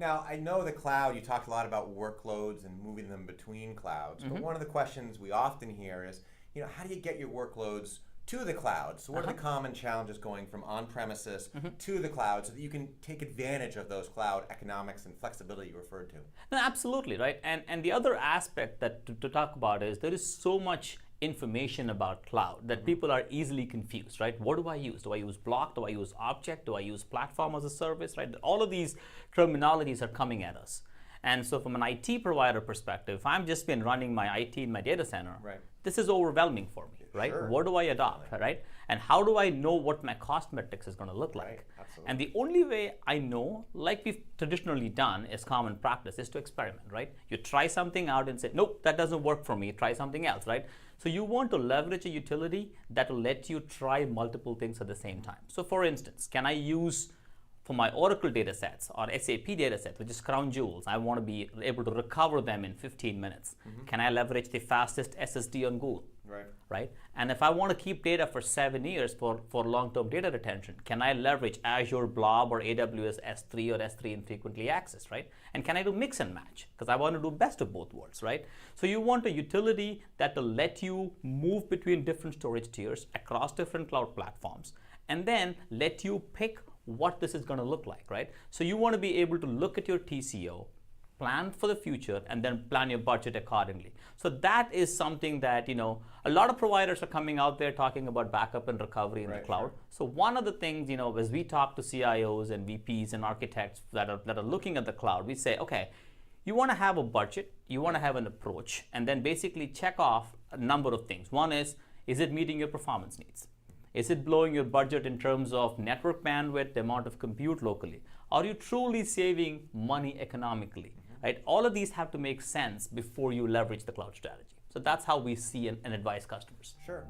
Now, I know the cloud, you talked a lot about workloads and moving them between clouds, but one of the questions we often hear is, how do you get your workloads to the cloud? So what are the common challenges going from on-premises to the cloud so that you can take advantage of those cloud economics and flexibility you referred to? No, absolutely, right? And the other aspect that to talk about is there is so much information about cloud that people are easily confused, right? What do I use? Do I use block? Do I use object? Do I use platform as a service, right? All of these terminologies are coming at us. And so from an IT provider perspective, if I'm just been running my IT in my data center, this is overwhelming for me, right? Sure. What do I adopt, right? And how do I know what my cost metrics is going to look like? Absolutely. And the only way I know, like we've traditionally done as common practice, is to experiment, right? You try something out and say, nope, that doesn't work for me, try something else, right? So you want to leverage a utility that will let you try multiple things at the same time. So for instance, can I use for my Oracle data sets or SAP data sets, which is crown jewels, I want to be able to recover them in 15 minutes. Can I leverage the fastest SSD on Google? Right? And if I want to keep data for 7 years for long-term data retention, can I leverage Azure Blob or AWS S3 or S3 infrequently accessed, right? And can I do mix and match? Because I want to do best of both worlds, right? So you want a utility that will let you move between different storage tiers across different cloud platforms, and then let you pick what this is going to look like, right? So you want to be able to look at your TCO, plan for the future, and then plan your budget accordingly. So that is something that, a lot of providers are coming out there talking about backup and recovery in the cloud. So one of the things, as we talk to CIOs and VPs and architects that are looking at the cloud, we say, okay, you want to have a budget, you want to have an approach, and then basically check off a number of things. One is it meeting your performance needs? Is it blowing your budget in terms of network bandwidth, the amount of compute locally? Are you truly saving money economically? Right? All of these have to make sense before you leverage the cloud strategy. So that's how we see and advise customers. Sure.